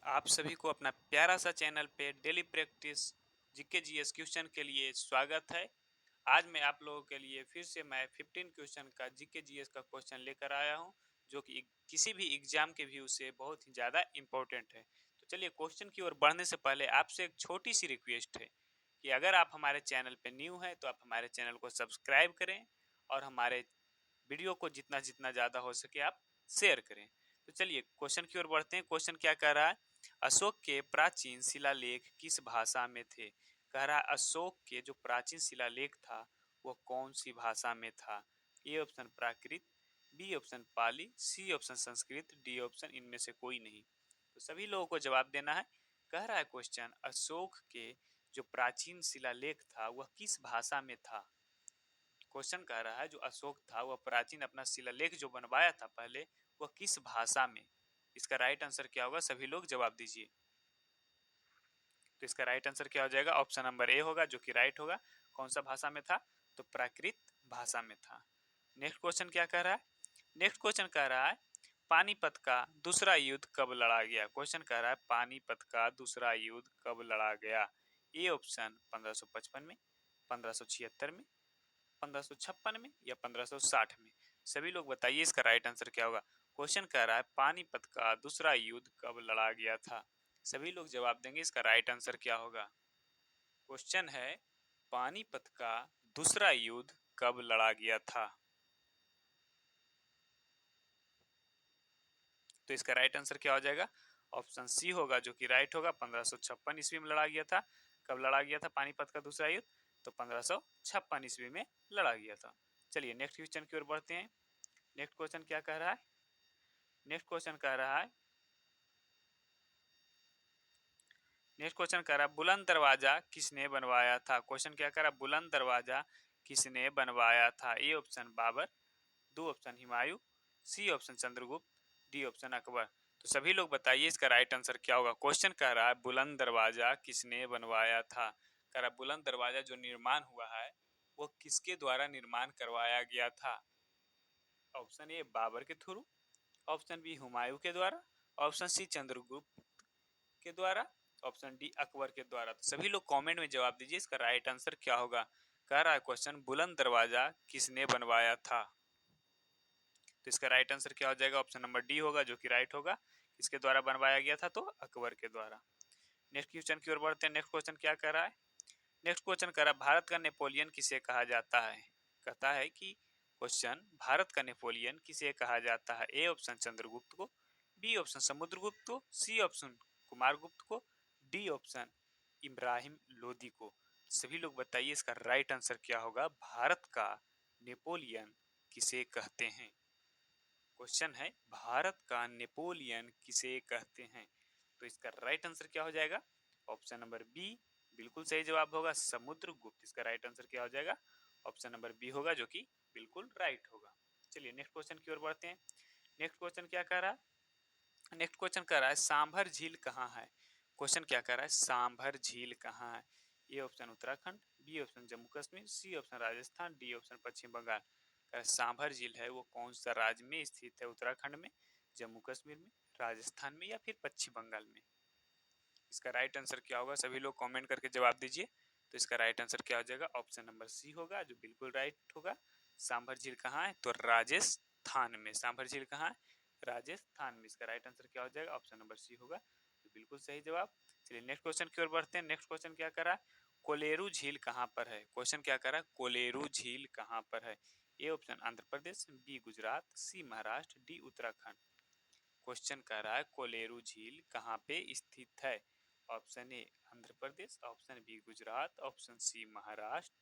आप सभी को अपना प्यारा सा चैनल पे daily practice GK GS question के लिए स्वागत है। आज मैं आप लोगों के लिए फिर से मैं 15 क्वेश्चन का जीके जीएस का क्वेश्चन लेकर आया हूं, जो कि किसी भी एग्जाम के व्यू से बहुत ही ज़्यादा इम्पोर्टेंट है। तो चलिए क्वेश्चन की ओर बढ़ने से पहले आपसे एक छोटी सी रिक्वेस्ट है कि अगर आप हमारे चैनल पे न्यू हैं तो आप हमारे चैनल को सब्सक्राइब करें और हमारे वीडियो को जितना जितना ज़्यादा हो सके आप शेयर करें। तो चलिए क्वेश्चन की ओर बढ़ते हैं। क्वेश्चन क्या कह रहा है, अशोक के प्राचीन शिलालेख किस भाषा में थे। कह रहा है अशोक के जो प्राचीन शिलालेख था वो कौन सी भाषा में था। A option Prakrit, B option Pali, C option Sanskrit, D option इनमें से कोई नहीं। तो सभी लोगों को जवाब देना है। कह रहा है क्वेश्चन अशोक के जो प्राचीन शिलालेख था वह किस भाषा में था। क्वेश्चन कह रहा है जो अशोक था वह प्राचीन अपना शिलालेख जो बनवाया था पहले वह किस भाषा में। इसका राइट आंसर क्या होगा, सभी लोग जवाब दीजिए। तो इसका राइट आंसर क्या हो जाएगा, ऑप्शन नंबर ए होगा जो कि राइट होगा। कौन सा भाषा में था, तो प्राकृत भाषा में था। नेक्स्ट क्वेश्चन क्या कह रहा है, नेक्स्ट क्वेश्चन कह रहा है पानीपत का दूसरा युद्ध कब लड़ा गया। क्वेश्चन कह रहा है पानीपत का दूसरा युद्ध कब लड़ा गया। ए ऑप्शन 1555 में, 1576 में, 1556 में या 1560 में। सभी लोग बताइए इसका राइट आंसर क्या होगा। क्वेश्चन कह रहा है पानीपत का दूसरा युद्ध कब लड़ा गया था। सभी लोग जवाब देंगे, इसका राइट आंसर क्या होगा। क्वेश्चन है पानीपत का दूसरा युद्ध कब लड़ा गया था। तो इसका राइट आंसर क्या हो जाएगा, ऑप्शन सी होगा जो कि राइट होगा। 1556 ईस्वी में लड़ा गया था। कब लड़ा गया था पानीपत का दूसरा युद्ध, तो 1556 ईस्वी में लड़ा गया था। चलिए नेक्स्ट क्वेश्चन की ओर बढ़ते हैं। नेक्स्ट क्वेश्चन क्या कह रहा है, नेक्स्ट क्वेश्चन कह रहा है नेक्स्ट क्वेश्चन कह रहा है बुलंद दरवाजा किसने बनवाया था। क्वेश्चन क्या कह रहा है, बुलंद दरवाजा किसने बनवाया था। ए ऑप्शन बाबर, दो option Humayun, C option Chandragupta, D option Akbar. तो सभी लोग बताइए इसका राइट आंसर क्या होगा। क्वेश्चन कह रहा है बुलंद दरवाजा किसने बनवाया था। कह रहा है बुलंद दरवाजा जो निर्माण हुआ है वो किसके द्वारा निर्माण करवाया गया था। ऑप्शन ए बाबर के थ्रू, ऑप्शन बी हुमायूं के द्वारा, ऑप्शन सी चंद्रगुप्त के द्वारा, ऑप्शन डी अकबर के द्वारा। तो सभी लोग कमेंट में जवाब दीजिए इसका राइट आंसर क्या होगा। कह रहा है क्वेश्चन बुलंद दरवाजा किसने बनवाया था। तो इसका राइट आंसर क्या हो जाएगा, ऑप्शन नंबर डी होगा जो कि राइट होगा। किसके द्वारा बनवाया गया था, तो अकबर के द्वारा। नेक्स्ट क्वेश्चन की ओर बढ़ते हैं। नेक्स्ट क्वेश्चन क्या कर रहा है, नेक्स्ट क्वेश्चन कर रहा है भारत का नेपोलियन किसे कहा जाता है। कहता है कि क्वेश्चन भारत का नेपोलियन किसे कहा जाता है। ए ऑप्शन चंद्रगुप्त को, बी ऑप्शन समुद्रगुप्त को, सी ऑप्शन कुमारगुप्त को, डी ऑप्शन इब्राहिम लोदी को। सभी लोग बताइए इसका राइट आंसर क्या होगा। भारत का नेपोलियन किसे कहते हैं। क्वेश्चन है भारत का नेपोलियन किसे कहते हैं। तो इसका राइट आंसर क्या हो जाएगा, ऑप्शन नंबर बी बिल्कुल सही जवाब होगा, समुद्रगुप्त। इसका राइट आंसर क्या हो जाएगा, ऑप्शन नंबर बी होगा जो कि बिल्कुल राइट होगा। चलिए नेक्स्ट क्वेश्चन की ओर बढ़ते हैं। नेक्स्ट क्वेश्चन क्या कह रहा है, नेक्स्ट क्वेश्चन कह रहा है सांभर झील कहाँ है। क्वेश्चन क्या कह रहा है सांभर झील कहाँ है। A option Uttarakhand, B option Jammu Kashmir, C option Rajasthan, D option Paschim Bangal. Sambhar झील है वो कौन सा राज्य में स्थित है, उत्तराखंड में, जम्मू कश्मीर में, राजस्थान में या फिर पश्चिम बंगाल में। इसका राइट आंसर क्या होगा, सभी लोग कमेंट करके जवाब दीजिए। तो इसका राइट आंसर क्या हो जाएगा, ऑप्शन नंबर सी होगा जो बिल्कुल राइट होगा। सांभर झील कहाँ है, तो राजस्थान में। सांभर झील कहाँ है, राजस्थान में। इसका राइट आंसर क्या हो जाएगा, ऑप्शन नंबर सी होगा तो बिल्कुल सही जवाब। चलिए नेक्स्ट क्वेश्चन की ओर बढ़ते हैं। नेक्स्ट क्वेश्चन क्या कर रहा है, कोलेरू झील कहाँ पर है। क्वेश्चन क्या कर रहा है, कोलेरू झील कहाँ पर है। A option Andhra Pradesh, B Gujarat, C Maharashtra, D Uttarakhand. Question कह रहा है कोलेरू झील कहाँ पे स्थित है। Option A Andhra Pradesh, option B Gujarat, option C Maharashtra,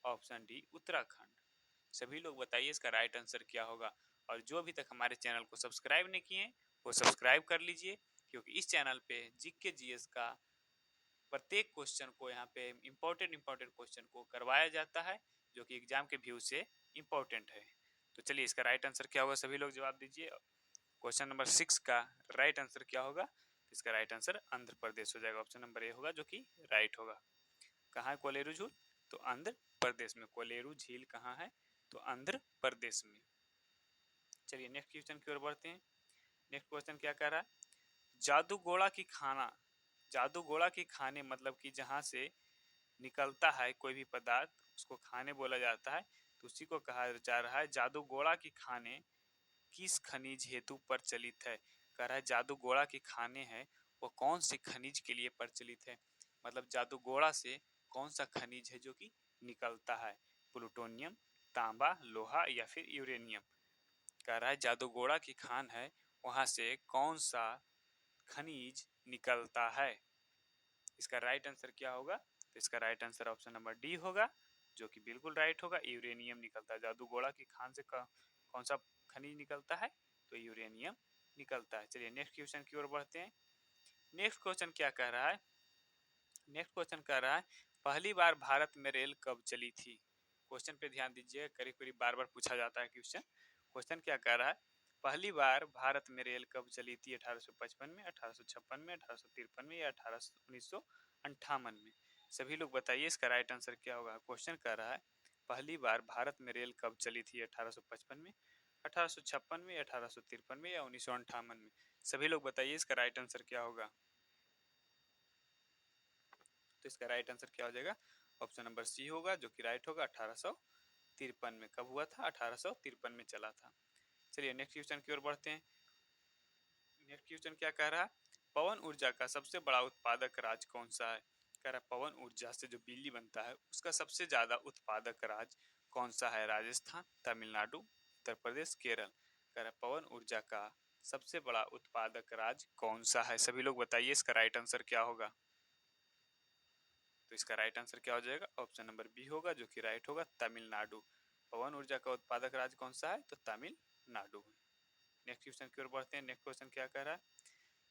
option D Uttarakhand. सभी लोग बताइए इसका राइट आंसर क्या होगा। और जो अभी तक हमारे चैनल को सब्सक्राइब नहीं किए वो सब्सक्राइब कर लीजिए, क्योंकि इस चैनल पे जीके जीएस का प्रत्येक क्वेश्चन को यहाँ पे इम्पोर्टेंट क्वेश्चन को करवाया जाता है जो कि एग्जाम के व्यू से इम्पोर्टेंट है। तो चलिए इसका राइट आंसर क्या होगा, सभी लोग जवाब दीजिए। क्वेश्चन नंबर 6 का राइट आंसर क्या होगा, इसका राइट आंसर आंध्र प्रदेश हो जाएगा। ऑप्शन नंबर ए होगा जो कि राइट होगा। कहाँ है कोलेरू झील, तो आंध्र प्रदेश में। कोलेरू झील कहाँ है, तो आंध्र प्रदेश में। चलिए नेक्स्ट क्वेश्चन की ओर बढ़ते हैं। नेक्स्ट क्वेश्चन क्या कह रहा है, जादू गोला की खाना, जादू गोला की खाने मतलब कि जहाँ से निकलता है कोई भी पदार्थ उसको खाने बोला जाता है। तो उसी को कहा जा रहा है जादू गोला की खाने किस खनिज हेतु प्रचलित है। कह रहा है जादू गोला की खाने हैं वो कौन से खनिज के लिए प्रचलित है, मतलब जादू गोला से कौन सा खनिज है जो कि निकलता है, प्लूटोनियम, तांबा, लोहा या फिर यूरेनियम। कह रहा है जादू गोला की खान है वहां से कौन सा खनिज निकलता है। इसका राइट आंसर क्या होगा, तो इसका right answer option number D होगा, जो कि बिल्कुल राइट होगा, यूरेनियम निकलता है। जादू गोला की खान से कौन सा खनिज निकलता है, तो यूरेनियम निकलता है। चलिए नेक्स्ट क्वेश्चन की ओर बढ़ते हैं। नेक्स्ट क्वेश्चन क्या कह रहा है, नेक्स्ट क्वेश्चन कह रहा है पहली बार भारत में रेल कब चली थी। क्वेश्चन पे ध्यान दीजिए, करीब करीब बार बार पूछा जाता है क्वेश्चन। क्वेश्चन क्या कह रहा है, पहली बार भारत में रेल कब चली थी, 1855 में, 1856 में, 1853 में या 1958 में। सभी लोग बताइए इसका राइट आंसर क्या होगा। क्वेश्चन कह रहा है पहली बार भारत में रेल कब चली थी, 1855 में, 1856 में, 1853 में या 1958 में। सभी लोग बताइए इसका राइट आंसर क्या होगा। तो इसका राइट आंसर क्या हो जाएगा, ऑप्शन नंबर सी होगा, जो कि राइट होगा। 1853 में कब हुआ था, 1853 में चला था। चलिए नेक्स्ट क्वेश्चन की ओर बढ़ते हैं। नेक्स्ट क्वेश्चन क्या कह रहा है, पवन ऊर्जा का सबसे बड़ा उत्पादक राज्य कौन सा है। कह रहा है पवन ऊर्जा से जो बिजली बनता है उसका सबसे ज्यादा उत्पादक राज्य कौन सा है, राजस्थान, तमिलनाडु, उत्तर प्रदेश, केरल। कह रहा है पवन ऊर्जा का सबसे बड़ा उत्पादक राज्य कौन सा है। सभी लोग बताइए इसका राइट आंसर क्या होगा। तो इसका राइट आंसर क्या हो जाएगा, ऑप्शन नंबर बी होगा, जो कि राइट होगा, तमिलनाडु। पवन ऊर्जा का उत्पादक राज्य कौन सा है, तो तमिलनाडु है। नेक्स्ट क्वेश्चन की ओर बढ़ते हैं। नेक्स्ट क्वेश्चन क्या कह रहा है,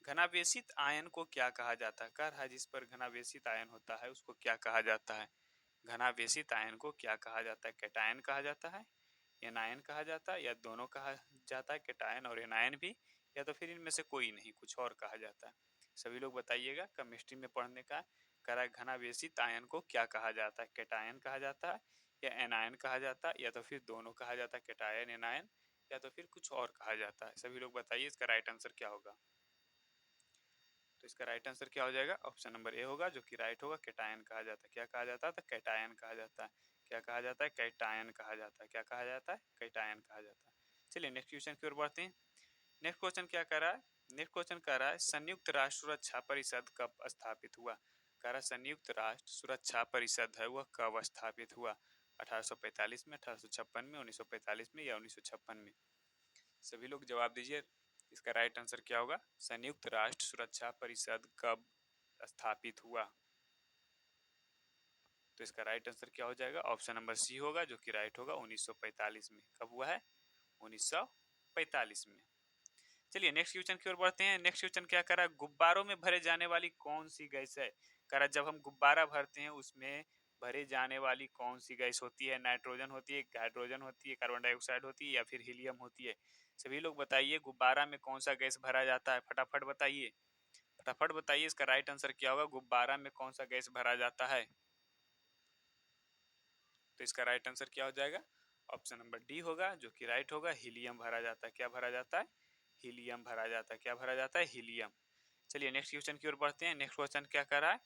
घनावेशित आयन को क्या कहा जाता है। कह रहा है जिस पर घनावेशित आयन होता है उसको क्या कहा जाता है। घनावेशित आयन को क्या कहा जाता है, कैटायन कहा जाता है, एनायन कहा जाता है, या दोनों कहा जाता है, कैटायन और एनायन भी, या तो फिर इनमें से कोई नहीं, कुछ और कहा जाता है। सभी लोग बताइएगा, केमिस्ट्री में पढ़ने का। कह रहा है घनावेशित आयन को क्या कहा जाता है, कैटायन कहा जाता है या एनायन कहा जाता है, या तो फिर दोनों कहा जाता है, कैटायन एनायन, या तो फिर कुछ और कहा जाता है। सभी लोग बताइए इसका राइट आंसर क्या होगा। तो इसका राइट आंसर क्या हो जाएगा, ऑप्शन नंबर ए होगा, जो कि राइट होगा, कैटायन कहा जाता है। क्या कहा जाता है, तो कैटायन कहा जाता है। क्या कहा जाता है, कैटायन कहा जाता है। क्या कहा जाता है, कैटायन कहा जाता है। चलिए नेक्स्ट क्वेश्चन की ओर बढ़ते हैं। नेक्स्ट क्वेश्चन क्या कर रहा है, नेक्स्ट क्वेश्चन कह रहा है संयुक्त राष्ट्र सुरक्षा परिषद कब स्थापित हुआ। कह रहा है संयुक्त राष्ट्र सुरक्षा परिषद है वह कब स्थापित हुआ, 1845 में, 1856 में, 1945 में या 1956 में। सभी लोग जवाब दीजिए, इसका राइट आंसर क्या होगा। संयुक्त राष्ट्र सुरक्षा परिषद कब स्थापित हुआ, तो इसका राइट आंसर क्या हो जाएगा, ऑप्शन नंबर सी होगा, जो कि राइट होगा, 1945 में। कब हुआ है, 1945 में। चलिए नेक्स्ट क्वेश्चन की ओर बढ़ते हैं। नेक्स्ट क्वेश्चन क्या कर रहा है, गुब्बारों में भरे जाने वाली कौन सी गैस है। कह रहा है जब हम गुब्बारा भरते हैं उसमें भरे जाने वाली कौन सी गैस होती है, नाइट्रोजन होती है, हाइड्रोजन होती है, कार्बन डाइऑक्साइड होती है या फिर हीलियम होती है। सभी लोग बताइए गुब्बारा में कौन सा गैस भरा जाता है, फटाफट बताइए, फटाफट बताइए इसका राइट आंसर क्या होगा। गुब्बारा में कौन सा गैस भरा जाता है, तो इसका राइट आंसर क्या हो जाएगा, ऑप्शन नंबर डी होगा, जो कि राइट होगा, हीलियम भरा जाता है। क्या भरा जाता है, हीलियम भरा जाता है। क्या भरा जाता है, हीलियम। चलिए नेक्स्ट क्वेश्चन की ओर बढ़ते हैं। नेक्स्ट क्वेश्चन क्या कर रहा है,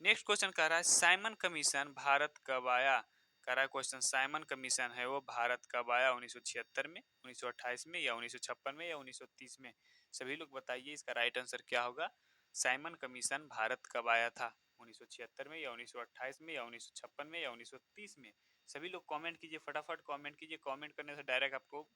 नेक्स्ट क्वेश्चन कह रहा है साइमन कमीशन भारत कब आया। कह रहा है क्वेश्चन साइमन कमीशन है वो भारत कब आया, 1976 में, 1928 में या 1956 में या 1930 में। सभी लोग बताइए इसका राइट आंसर क्या होगा। साइमन कमीशन भारत कब आया था, 1976 में या 1928 में या 1956 में या 1930 में। सभी लोग कमेंट कीजिए, फटाफट कमेंट कीजिए। कमेंट करने से डायरेक्ट आपको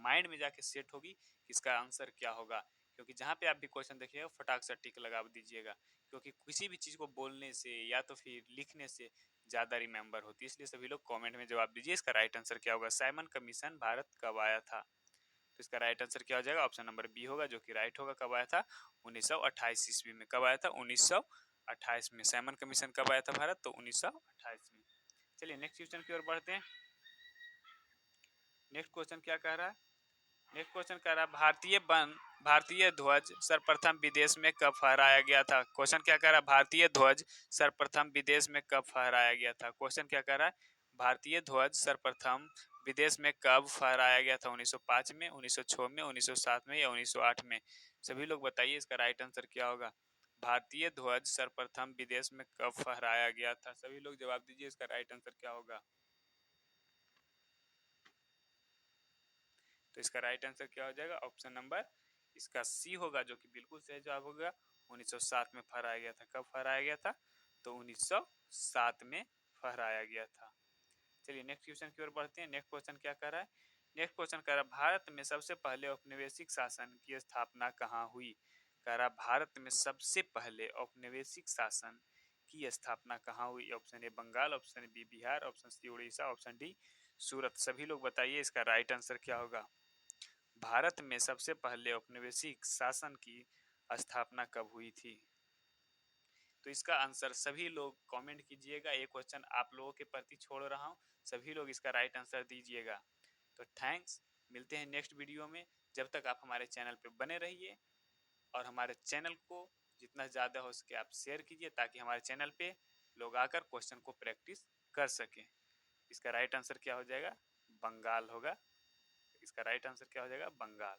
माइंड में जाके सेट होगी कि इसका आंसर क्या होगा, क्योंकि जहाँ पे आप भी क्वेश्चन देखिएगा फटाक से टिक लगा दीजिएगा, क्योंकि किसी भी चीज़ को बोलने से या तो फिर लिखने से ज़्यादा रिमेंबर होती है। इसलिए सभी लोग कमेंट में जवाब दीजिए इसका राइट आंसर क्या होगा, साइमन कमीशन भारत कब आया था। तो इसका राइट आंसर क्या हो जाएगा, ऑप्शन नंबर बी होगा, जो कि राइट होगा। कब आया था, 1928 ईस्वी में। कब आया था, 1928 में। साइमन कमीशन कब आया था भारत, तो 1928 में। चलिए नेक्स्ट क्वेश्चन की ओर बढ़ते हैं। नेक्स्ट क्वेश्चन क्या कह रहा है, नेक्स्ट क्वेश्चन कह रहा है भारतीय ध्वज सर्वप्रथम विदेश में कब फहराया गया था। क्वेश्चन क्या कह रहा है, भारतीय ध्वज सर्वप्रथम विदेश में कब फहराया गया था। क्वेश्चन क्या कह रहा है, भारतीय ध्वज सर्वप्रथम विदेश में कब फहराया गया था, 1905 में, 1906 में, 1907 में या 1908 में। सभी लोग बताइए इसका राइट आंसर क्या होगा। भारतीय ध्वज सर्वप्रथम विदेश में कब फहराया गया था? सभी लोग जवाब दीजिए, इसका राइट आंसर क्या होगा। तो इसका राइट आंसर क्या हो जाएगा, ऑप्शन नंबर इसका सी होगा, जो कि बिल्कुल सही जवाब होगा। 1907 में फहराया गया था। कब फहराया गया था? तो 1907 में फहराया गया था। चलिए नेक्स्ट क्वेश्चन की ओर बढ़ते हैं। नेक्स्ट क्वेश्चन क्या कर रहा है? नेक्स्ट क्वेश्चन कह रहा है भारत में सबसे पहले औपनिवेशिक शासन की स्थापना कहाँ हुई? कह रहा भारत में सबसे पहले औपनिवेशिक शासन की स्थापना कहाँ हुई? Option A Bengal, option B Bihar, option C Orissa, option D Surat. सभी लोग बताइए इसका राइट आंसर क्या होगा। भारत में सबसे पहले औपनिवेशिक शासन की स्थापना कब हुई थी? तो इसका आंसर सभी लोग कमेंट कीजिएगा। ये क्वेश्चन आप लोगों के प्रति छोड़ रहा हूँ, सभी लोग इसका राइट आंसर दीजिएगा। तो थैंक्स, मिलते हैं नेक्स्ट वीडियो में। जब तक आप हमारे चैनल पे बने रहिए और हमारे चैनल को जितना ज़्यादा हो सके आप शेयर कीजिए, ताकि हमारे चैनल पे लोग आकर क्वेश्चन को प्रैक्टिस कर सकें। इसका राइट आंसर क्या हो जाएगा? बंगाल होगा। इसका राइट आंसर क्या हो जाएगा? बंगाल।